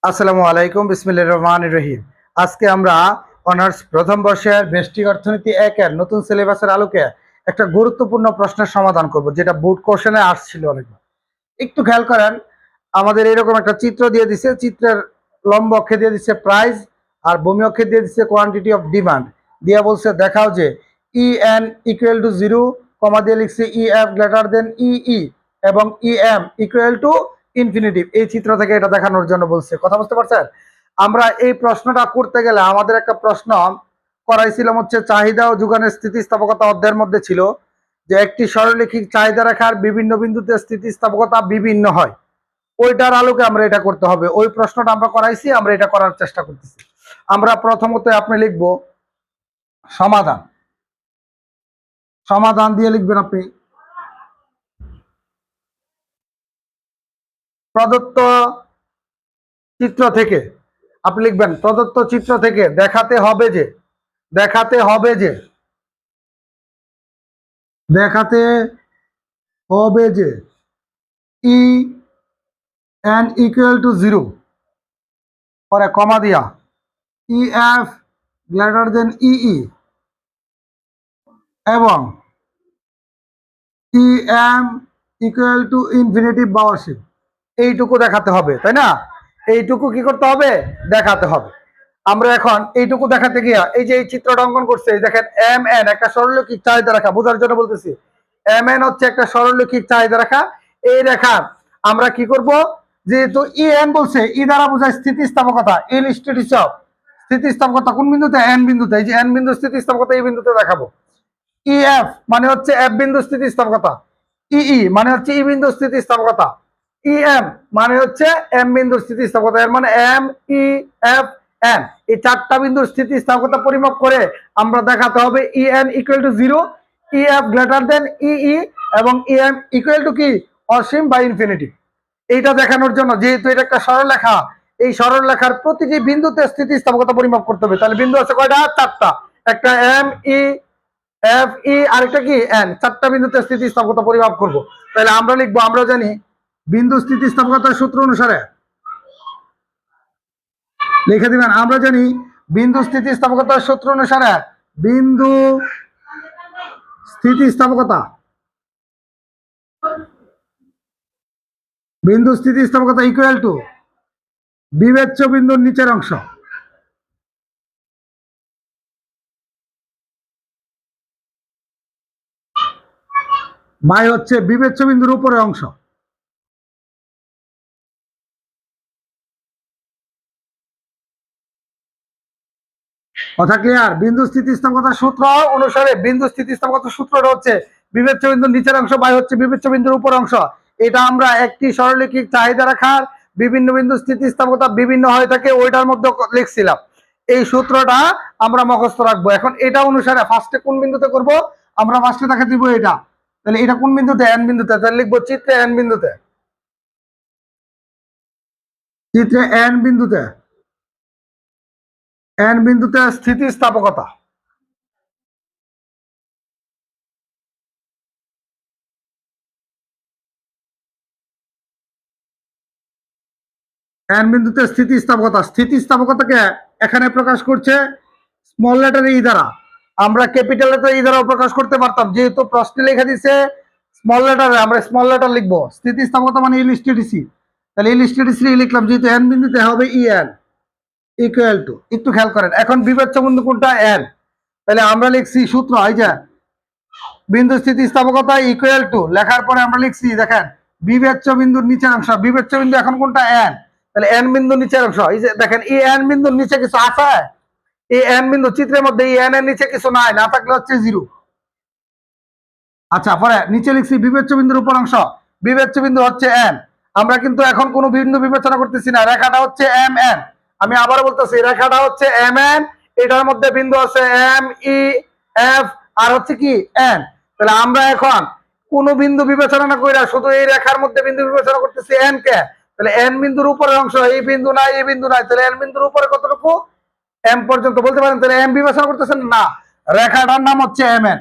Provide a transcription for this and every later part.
আসসালামু আলাইকুম, বিসমিল্লাহির রহমানির রহিম। আজকে আমরা অনার্স প্রথম বর্ষের ব্যষ্টিক অর্থনীতি ১ এর নতুন সিলেবাসের আলোকে একটা গুরুত্বপূর্ণ প্রশ্নের সমাধান করব, যেটা বোর্ড কোশ্চেনে আসছিল অনেকবার। একটু খেয়াল করেন, আমাদের এরকম একটা চিত্র দিয়ে দিছে। চিত্রের লম্ব অক্ষে দিয়ে দিচ্ছে প্রাইস, আর ভূমি অক্ষে দিয়ে দিচ্ছে কোয়ান্টিটি অফ ডিমান্ড। দিয়ে বলছে দেখাও যে E N equal to 0, comma দিয়ে লিখছে E F greater than E এবং E M equal to infinitive. এই চিত্র থেকে এটা দেখানোর জন্য বলছে। কথা বুঝতে পারছেন? আমরা এই প্রশ্নটা করতে গেলে আমাদের একটা প্রশ্ন করাইছিলাম, হচ্ছে চাহিদা ও যোগানের স্থিতিস্থাপকতা অধ্যায়ের মধ্যে ছিল যে একটি সরলরৈখিক চাহিদা রেখার বিভিন্ন বিন্দুতে স্থিতিস্থাপকতা বিভিন্ন হয়। ওইটার আলোকে আমরা এটা করতে হবে। ওই প্রশ্নটা আমরা করাইছি, আমরা এটা করার চেষ্টা করতেছি। আমরা প্রথমত আপনি লিখবো সমাধান। সমাধান দিয়ে লিখবেন আপনি প্রদত্ত চিত্র থেকে। আপনি লিখবেন প্রদত্ত চিত্র থেকে দেখাতে হবে যে দেখাতে হবে যে দেখাতে হবে যে ই এন ইকুয়াল টু 0, পরে কমা দিয়া ই এফ গ্রেটার দেন ই এবং E M equal to infinitive বা অসীম। এইটুকু দেখাতে হবে, তাই না? এইটুকু কি করতে হবে? দেখাতে হবে। আমরা এখন এইটুকু দেখাতে গিয়া এই যে এই চিত্রটা অঙ্কন করছে, দেখেন এম এন একটা সরলরৈখিক চাহিদা রেখা, বোঝার জন্য বলতেছি। এম এন হচ্ছে একটা সরলরৈখিক চাহিদা রেখা। এই রেখার আমরা কি করব, যেহেতু ই এন বলছে, ই দ্বারা বোঝায় স্থিতিস্থাপকতা, ইনস্টিটিউট অফ স্থিতিস্থাপকতা কোন বিন্দুতে? এন বিন্দুতে। এই যে এন বিন্দু স্থিতিস্থাপকতা এই বিন্দুতে দেখাবো। ই এফ মানে হচ্ছে এফ বিন্দু স্থিতিস্থাপকতা, ই মানে হচ্ছে ই বিন্দু স্থিতিস্থাপকতা, ই এম মানে হচ্ছে এম বিন্দুর স্থিতিস্থাপকতা। এর মানে এম ই এফ এন, এই চারটা বিন্দুর স্থিতিস্থাপকতা পরিমাপ করে আমরা দেখাতে হবে E N equal to 0, E F greater than E এবং ই এম ইকুয়াল টু কি? অসীম বা ইনফিনিটি। এইটা দেখানোর জন্য, যেহেতু এটা একটা সরলরেখা, এই সরলরেখার প্রতিটি বিন্দুতে স্থিতিস্থাপকতা পরিমাপ করতে হবে। তাহলে বিন্দু আছে কয়টা? চারটা। একটা এম ই এফ ই, আরেকটা কি? এন। চারটা বিন্দুতে স্থিতিস্থাপকতা পরিমাপ করব। তাহলে আমরা লিখবো, আমরা জানি বিন্দু স্থিতিস্থাপকতার সূত্র অনুসারে লিখে দিবেন। আমরা জানি বিন্দু স্থিতিস্থাপকতার সূত্র অনুসারে বিন্দু স্থিতিস্থাপকতা বিন্দু স্থিতিস্থাপকতা ইকুয়াল টু বিবেচ্য বিন্দুর নিচের অংশ বাই হচ্ছে বিবেচ্য বিন্দুর উপরের অংশ। কথা ক্লিয়ার? বিন্দু স্থিতিস্থাপকতার সূত্র অনুসারে বিন্দু স্থিতিস্থাপকতার সূত্রটা হচ্ছে বিবেচ্য বিন্দুর নিচের অংশ বাই হচ্ছে বিবেচ্য বিন্দুর উপর অংশ। এটা আমরা একটি সরলরৈখিক চাহিদা রাখার বিভিন্ন বিন্দু স্থিতিস্থাপকতা বিভিন্ন হয়ে থাকে, ওইটার মধ্যে লিখছিলাম। এই সূত্রটা আমরা মুখস্থ রাখবো। এখন এটা অনুসারে ফার্স্টে কোন বিন্দুতে করব? আমরা ফার্স্টে দেখা দিব এটা। তাহলে এটা কোন বিন্দুতে? এন বিন্দুতে। তাহলে লিখবো চিত্রে এন বিন্দুতে। চিত্রে এন বিন্দুতে, এন বিন্দুতে স্থিতিস্থাপকতা। এন বিন্দুতে স্থিতিস্থাপকতা, স্থিতিস্থাপকতাকে এখানে প্রকাশ করছে স্মল লেটার ই দ্বারা। আমরা ক্যাপিটাল লেটার ই দ্বারাও প্রকাশ করতে পারতাম, যেহেতু প্রশ্নে লেখা দিছে স্মল লেটারে, আমরা স্মল লেটার লিখবো। স্থিতিস্থাপকতা মানে ইলিস্টিডিসি, তাহলে ইলিস্টিডিসি লিখলাম, যেহেতু এন বিন্দুতে হবে ই এন ইকুয়াল টু। একটু খেয়াল করেন, এখন বিবেচ্য বিন্দু কোনটা? এন। তাহলে আমরা লিখছি সূত্র, এই যে বিন্দু স্থিতিস্থাপকতা ইকুয়াল টু লেখার পরে আমরা লিখছি, দেখেন বিবেচ্য বিন্দুর নিচের অংশ। বিবেচ্য বিন্দু এখন কোনটা? এন। তাহলে এন বিন্দু নিচের অংশ, এই যে দেখেন এই এন বিন্দুর নিচে কিছু আছে? এই এন বিন্দু চিত্রের মধ্যে এই এন এর নিচে কিছু নাই, না থাকলে হচ্ছে 0। আচ্ছা, পরে নিচে লিখছি বিবেচ্য বিন্দুর উপর অংশ। বিবেচ্য বিন্দু হচ্ছে এন। আমরা কিন্তু এখন কোনো বিন্দু বিবেচনা করতেছি না, রেখাটা হচ্ছে এম এন। আমি আবার বলতেছি, রেখাটা হচ্ছে এম এন, এটার মধ্যে বিন্দু আছে এম ই এফ আর হচ্ছে কি? এন। তাহলে আমরা এখন কোন বিন্দু বিবেচনা না কইরা শুধু এই রেখার মধ্যে বিন্দু বিবেচনা করতেছি এন কে। তাহলে এন বিন্দুর উপরের অংশ, এই বিন্দু নাই এই বিন্দু নাই, তাহলে এন বিন্দুর উপরে কতটুকু? এম পর্যন্ত বলতে পারেন। তাহলে এম বিবেচনা করতেছেন না, রেখাটার নাম হচ্ছে এম এন।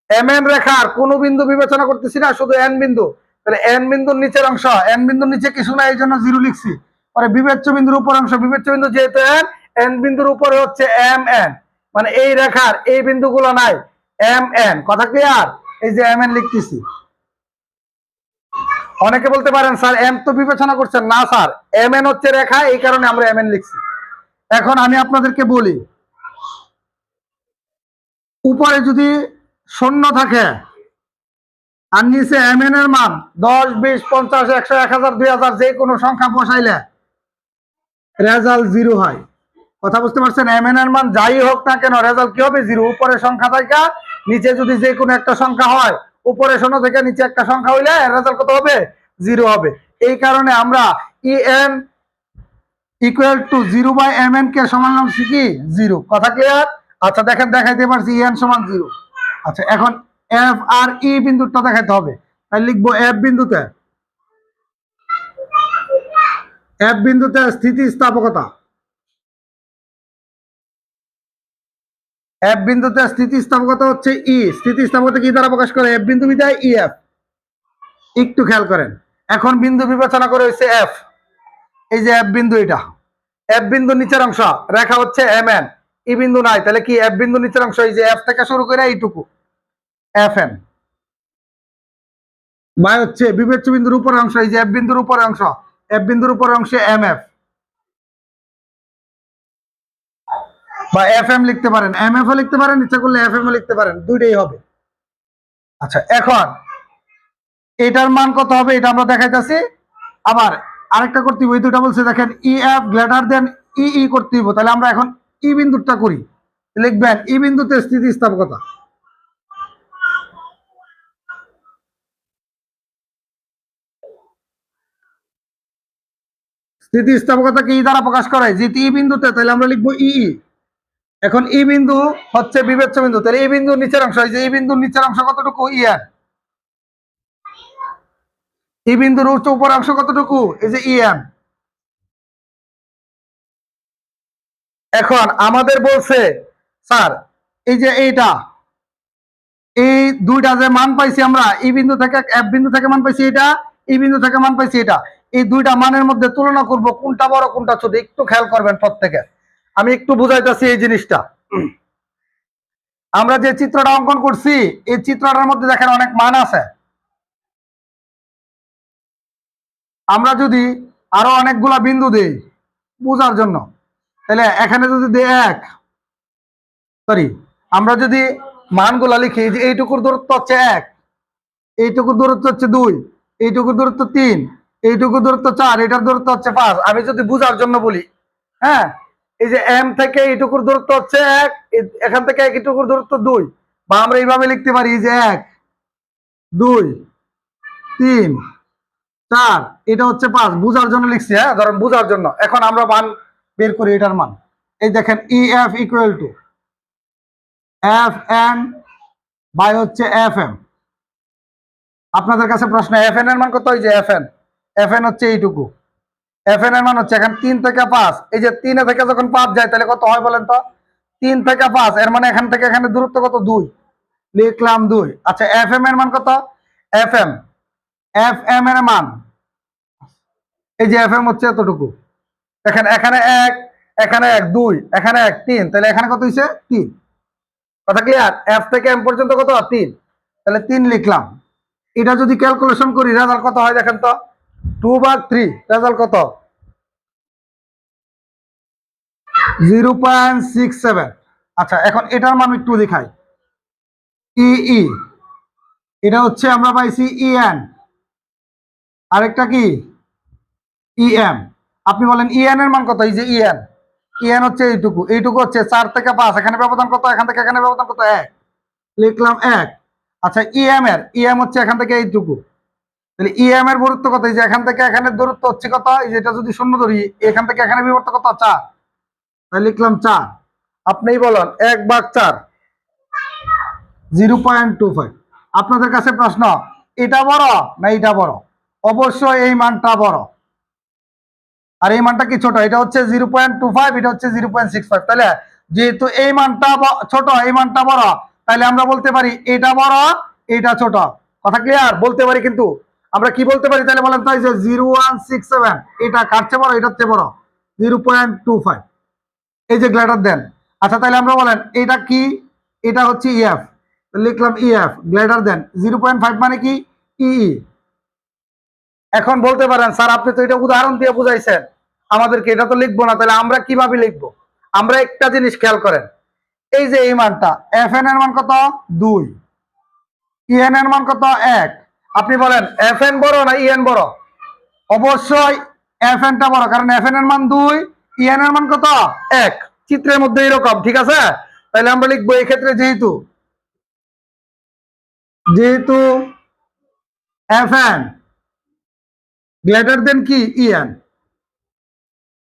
এম এন রেখার কোন বিন্দু বিবেচনা করতেছি না, শুধু এন বিন্দু। তাহলে এন বিন্দুর নিচের অংশ, এন বিন্দুর নিচে কিছু না, এই জন্য 0 লিখছি। পরে বিবেচ্য বিন্দুর উপর অংশ, বিবেচ্য বিন্দু যেহেতু এন, এন বিন্দুর উপরে হচ্ছে এম এন, মানে এই রেখার এই বিন্দুগুলো নাই, এম এন। কথা ক্লিয়ার? এই যে এম এন লিখতেছি। অনেকে বলতে পারেন স্যার এম তো বিবেচনা করছেন না। স্যার এম এন হচ্ছে রেখা, এই কারণে আমরা এম এন লিখছি। এখন আমি আপনাদেরকে বলি, উপরে যদি শূন্য থাকে আর নিচে এম এন এর মান 10, 20, 50, 100, 1000, 2000 যে কোনো সংখ্যা বসাইলে রেজাল্ট জিরো হয়। কথা বুঝতে পারছেন? এম এন এর মান যাই হোক না কেন রেজাল্ট কি হবে? জিরো। উপরে সংখ্যা থাকে, নিচে যদি যে কোনো একটা সংখ্যা হয়, উপরে শূন্য থেকে নিচে একটা সংখ্যা হইলে রেজাল্ট কত হবে? জিরো হবে। এই কারণে আমরা ই এন ইকুয়াল টু 0/mn কে সমান নামছি কি? জিরো। কথা ক্লিয়ার? আচ্ছা দেখেন, দেখাইতে পারছি এন সমান জিরো। আচ্ছা এখন এফ আর ই বিন্দুটা দেখাইতে হবে, তাই লিখবো এফ বিন্দুতে, এফ বিন্দুতে স্থিতিস্থাপকতা, এফ বিন্দুতে স্থিতিস্থাপকতা হচ্ছে ই। স্থিতিস্থাপকতা কি দ্বারা প্রকাশ করে? এফ বিন্দু বিদায় ই এফ। একটু খেয়াল করেন, এখন বিন্দু বিবেচনা করে হচ্ছে এফ। এই যে এফ বিন্দু, এটা এফ বিন্দু নিচের অংশ, রেখা হচ্ছে এম এন, ই বিন্দু নাই, তাহলে কি এফ বিন্দু নিচের অংশ, এই যে এফ থেকে শুরু করে এইটুকু এফ এন, বা হচ্ছে বিবেচ্য বিন্দুর উপর অংশ, এই যে এফ বিন্দুর উপর অংশ, এফ বিন্দুর উপর অংশে এম এফ বা এফ এম লিখতে পারেন, এম এফ ও লিখতে পারেন, ইচ্ছা করলে এফ এম ও লিখতে পারেন, দুইটাই হবে। আচ্ছা এখন এটার মান কত হবে এটা আমরা দেখাইতেছি। আবার আরেকটা করতে হবে, দুটা বলছে দেখেন ই এফ গ্রেটার দেন ই ই করতে হবে, তাহলে আমরা এখন ই বিন্দুটা করি। লিখবেন ই বিন্দুতে স্থিতিস্থাপকতা, স্থিতিস্থাপকতা কি দ্বারা প্রকাশ করে? যেহেতু ই বিন্দুতে, তাহলে আমরা লিখবো ই ই। এখন ই বিন্দু হচ্ছে বিবেচ্য বিন্দু, তাহলে এই বিন্দুর নিচের অংশ, এই যে এই বিন্দুর নিচের অংশ কতটুকু? E N. এই বিন্দুর উচ্চ উপর অংশ কতটুকু? এই যে ই এম। এখন আমাদের বলছে স্যার এই যে এইটা, এই দুইটা যে মান পাইছি আমরা, ই বিন্দু থেকে এফ বিন্দু থেকে মান পাইছি এটা, ই বিন্দু থেকে মান পাইছি এটা, এই দুইটা মানের মধ্যে তুলনা করব কোনটা বড় কোনটা ছোট। একটু খেয়াল করবেন প্রত্যেকে, আমি একটু বুঝাইতেছি এই জিনিসটা। আমরা যে চিত্রটা অঙ্কন করছি, এই চিত্রটার মধ্যে দেখেন অনেক মান আছে। আমরা যদি আরো অনেকগুলা বিন্দু দিই বোঝার জন্য, তাহলে এখানে যদি দিই এক, সরি, আমরা যদি মানগুলা লিখি যে এইটুকুর দূরত্ব হচ্ছে এক, এইটুকুর দূরত্ব হচ্ছে দুই, এইটুকুর দূরত্ব তিন, এইটুকুর দূরত্ব চার, এটার দূরত্ব হচ্ছে পাঁচ। আমি যদি বুঝার জন্য বলি, হ্যাঁ, এই যে এম থেকে এইটুকুর দূরত্ব হচ্ছে এক, এখান থেকে এইটুকুর দূরত্ব দুই, বা আমরা এইভাবে লিখতে পারি যে এক, দুই, তিন, চার, এটা হচ্ছে পাঁচ। বুঝার জন্য লিখছি, হ্যাঁ, ধরেন বুঝার জন্য। এখন আমরা মান বের করি এটার মান। এই দেখেন E F equal to F N by হচ্ছে এফ এম। আপনাদের কাছে প্রশ্ন, এফ এন এর মান কত? এই যে এফ এন, এফ এন হচ্ছে এইটুকু, এফ এন এর মান হচ্ছে এখন 3 থেকে 5। এই যে 3 থেকে যখন 5 যায় তাহলে কত হয় বলেন তো? 3 থেকে 5, এর মানে এখান থেকে এখানে দূরত্ব কত? 2, লিখলাম 2। আচ্ছা এফ এম এর মান কত? এফ এম, এফ এম এর মান, এই যে এফ এম হচ্ছে এতটুকু, দেখেন এখানে 1, এখানে 1, 2, এখানে 1, 3, তাহলে এখানে কত হইছে? 3। কথা ক্লিয়ার? এফ থেকে এম পর্যন্ত কত? 3, তাহলে 3 লিখলাম। এটা যদি ক্যালকুলেশন করি রেজাল্ট কত হয় দেখেন তো? 2/3, রেজাল্ট কত? 0.67। আচ্ছা এখন এটার মান একটু দেখাই। ই এটা হচ্ছে আমরা পাইছি ইএন, আরেকটা কি? ইএম। আপনি বলেন ইএন এর মান কত? এই যে ইএন, ইএন হচ্ছে এইটুকু, এইটুকু হচ্ছে 4 থেকে 5, এখানে ব্যবধান কত? এখান থেকে এখানে ব্যবধান কত? 1, লিখলাম 1। আচ্ছা ইএম হচ্ছে এখান থেকে এইটুকু, তাহলে ইএম এর দূরত্ব কত? এই যে এখান থেকে এখানে দূরত্ব হচ্ছে কত? এই যে এটা যদি শূন্য ধরি, এখান থেকে এখানে বিবর্ত কত? 4, তাহলে লিখলাম 4। আপনিই বলেন 1/4, 0.25। আপনাদের কাছে প্রশ্ন, এটা বড় না এটা বড়? অবশ্যই এই মানটা বড়, আর এই মানটা কি ছোট? এটা হচ্ছে 0.25, এটা হচ্ছে 0.65। তাহলে যেহেতু এই মানটা ছোট, এই মানটা বড়, তাহলে আমরা বলতে পারি এটা বড়, এটা ছোট। কথা ক্লিয়ার? বলতে পারি কিন্তু। আমরা কি বলতে পারি তাহলে বলেন তাই যে 0167 এটা কার চেয়ে বড়, এটার চেয়ে বড় 0.25, এই যে গ্রেটার দেন। আচ্ছা তাহলে আমরা বলেন এটা কি, এটা হচ্ছে ইএফ, লিখলাম ইএফ গ্রেটার দেন 0.5 মানে কি ইই। এখন বলতে পারেন স্যার আপনি তো এটা উদাহরণ দিয়ে বুঝাইছেন আমাদেরকে, এটা তো লিখবো না, তাহলে আমরা কিভাবে লিখবো? আমরা একটা জিনিস খেয়াল করেন, এই যে এই মানটা এফ এন এর মান কত 2, ইএন এর মান কত 1, আপনি বলেন এফ এন বড় না ইএন বড়? অবশ্যই এফ এনটা বড়, কারণ এফ এন এর মান 2, ইএন এর মান কত 1, চিত্রের মধ্যে এরকম, ঠিক আছে? তাহলে আমরা লিখবো এই ক্ষেত্রে যেহেতু এফ এন গ্রেটার দেন কি ইএন,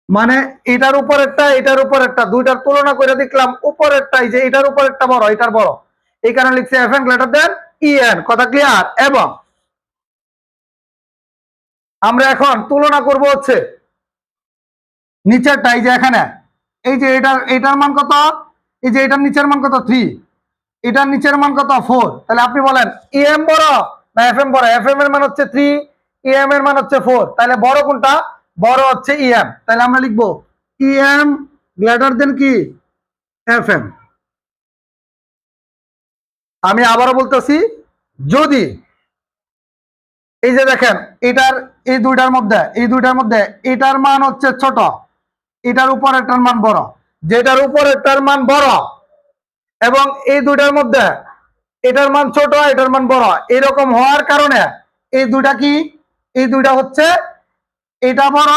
মানে এটার উপর একটা এটার উপর একটা, দুইটার তুলনা করে দেখলাম উপরেরটাই যে এটার উপর একটা বড়, এটার বড়, এই কারণে লিখছে F N greater than EN. কথা ক্লিয়ার? এবং আমরা এখন তুলনা করব হচ্ছে নিচেরটা, এই যে এখানে এই যে এটার মান কত, এই যে এটার নিচের মান কত 3, এটার নিচের মান কত 4, তাহলে আপনি বলেন ইএম বড় না এফ এম বড়? এফ এম এর মান হচ্ছে 3, ইএম এর মান হচ্ছে 4, তাহলে বড় কোনটা? বড় হচ্ছে ইএম। তাহলে আমরা লিখবো ইএম গ্রেটার দেন কি এফ এম। আমি আবারও বলতেছি, যদি এই যে দেখেন এটার এই দুইটার মধ্যে এটার মান হচ্ছে ছোট, এটার উপর এটার মান বড়, যেটার উপর এটার মান বড় এবং এই দুইটার মধ্যে এটার মান ছোট এটার মান বড়, এরকম হওয়ার কারণে এই দুইটা কি, এই দুইটা হচ্ছে এটা বড়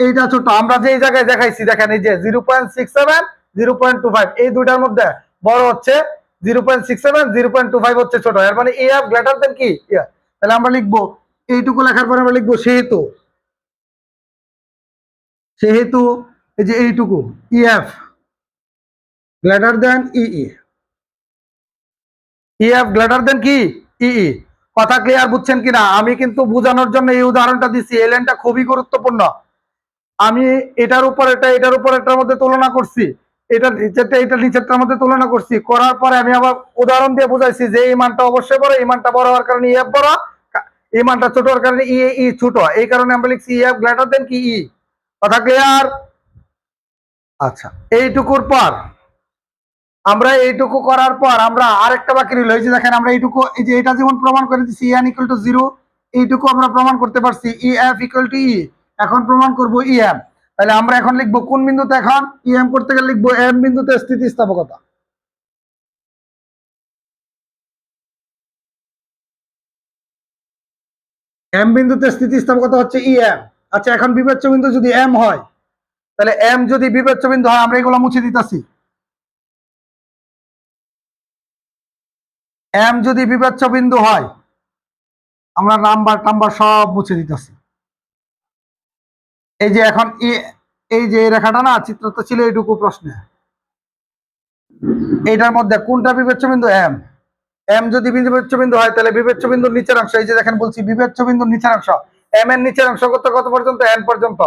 এইটা ছোট। আমরা যে জায়গায় দেখাইছি দেখেন এই যে 0.67 0.25, এই দুইটার মধ্যে বড় হচ্ছে 0.67, 0.25 হচ্ছে ছোট, এর মানে এফ গ্রেটার দেন কি। তাহলে আমরা লিখবো এইটুকু লেখার পরে আমরা লিখবো সেহেতু, সেহেতু এই যে এইটুকু EF greater than EE, EF greater than কি ইই। কথা ক্লিয়ার? বুঝছেন কিনা? আমি কিন্তু বোঝানোর জন্য এই উদাহরণটা দিচ্ছি, এই লাইনটা খুবই গুরুত্বপূর্ণ। আমি এটার উপর এটা এটার উপর এটার মধ্যে তুলনা করছি, এটা নিচেরটা এটা নিচেরটার মধ্যে তুলনা করছি, করার পরে আমি আবার উদাহরণ দিয়ে বুঝাইছি যে এই মানটা অবশ্যই বড়, এই মানটা বড় হওয়ার কারণে ইএফ বড়, এই মানটা ছোট হওয়ার কারণে ই ছোট, এই কারণে আমরা লিখছি ইএফ গ্রেটার দেন কি ই। কথা ক্লিয়ার? আচ্ছা, এইটুকুর পর আমরা এইটুকু করার পর আমরা আরেকটা বাকি রইল, এই যে দেখেন আমরা এইটুকু এই যে এটা যেমন প্রমাণ করে দিচ্ছি ইএন ইকুয়াল টু 0, এইটুকু আমরা প্রমাণ করতে পারছি ইএফ ইকুয়াল টু ই। এখন প্রমাণ করব ইএম, তাহলে আমরা এখন লিখবো কোন বিন্দুতে? এখন ইএম করতে গেলে লিখবো এম বিন্দুতে স্থিতিস্থাপকতা। এম বিন্দুতে স্থিতিস্থাপকতা হচ্ছে ইএম। আচ্ছা এখন বিবেচ্য বিন্দু যদি এম হয়, তাহলে এম যদি বিবেচ্য বিন্দু হয় আমরা এগুলো মুছে দিতেছি, এম যদি বিবেচ্য বিন্দু হয় আমরা নাম্বার টাম্বার সব মুছে দিতেছি। এই যে এখন এই যে রেখাটা না, চিত্রটা ছিল এইটুকু প্রশ্নে, এইটার মধ্যে কোনটা বিবেচ্য বিন্দু? এম। এম যদি বিবেচ্য বিন্দু হয় তাহলে বিবেচ্য বিন্দুর নিচের অংশ, এই যে দেখেন বলছি বিবেচ্য বিন্দুর নিচের অংশ, এম এর নিচের অংশ কত পর্যন্ত? এন পর্যন্ত।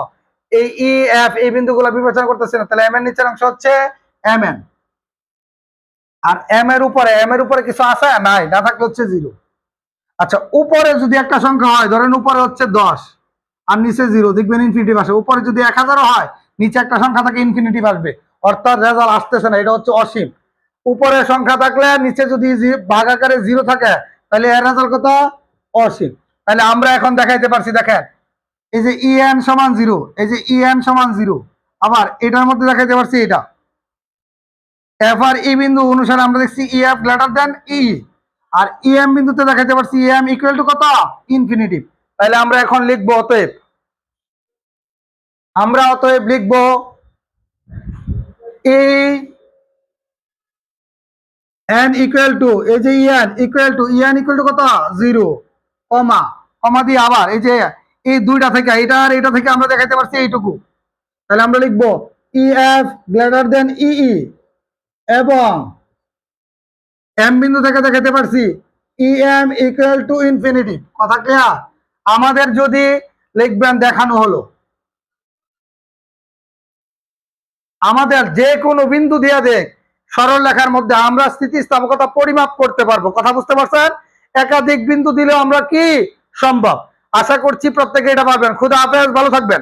এই ই এফ এই বিন্দুগুলো বিবেচনা করতেছি না, তাহলে এম এর নিচের অংশ হচ্ছে এম এন। আর এম এর উপরে কিছু আছে? নাই, না থাকলে হচ্ছে 0। আচ্ছা উপরে যদি একটা সংখ্যা হয়, ধরেন উপরে হচ্ছে 10 আর নিচে 0, দেখবেন ইনফিনিটিভ আসে। উপরে যদি 1000 হয় নিচে একটা সংখ্যা থাকে ইনফিনিটিভ আসবে, অর্থাৎ রেজাল্ট আসতেছে না, এটা হচ্ছে অসীম। উপরে সংখ্যা থাকলে নিচে যদি ভাগাকারে 0 থাকে তাহলে এর রেজাল্ট কত? অসীম। তাহলে আমরা এখন দেখাইতে পারছি, দেখেন এই যে ইএন সমান 0, এই যে ইএন সমান 0, আবার এটার মধ্যে দেখাইতে পারছি এটা এফ আর ই বিন্দু অনুসারে আমরা দেখছি ইএফ গ্রেটার দেন ই, আর ইএম বিন্দুতে দেখাতে পারছি ইএম ইকুয়াল টু কত? ইনফিনিটিভ। তাহলে আমরা এখন লিখবো অতএব লিখবো ই এন ইকুয়াল টু, এই যে ইএন ইকুয়াল টু কত? 0, কমা কমা দিয়ে আবার এই যে এই দুইটা থেকে এটা আর এটা থেকে আমরা দেখাতে পারছি এইটুকু, তাহলে আমরা লিখবো ইএফ গ্রেটার দেন ইই এবং এম বিন্দু থেকে দেখাতে পারছি ইএম ইকুয়াল টু ইনফিনিটি। কথা ক্লিয়ার? আমাদের যদি লিখবেন দেখানো হলো, আমাদের যে কোনো বিন্দু দিয়ে দেখ সরল রেখার মধ্যে আমরা স্থিতিস্থাপকতা পরিমাপ করতে পারবো। কথা বুঝতে পারছেন? একাধিক বিন্দু দিলেও আমরা কি সম্ভব। আশা করছি প্রত্যেকে এটা পারবেন। খুদা হাফেজ, ভালো থাকবেন।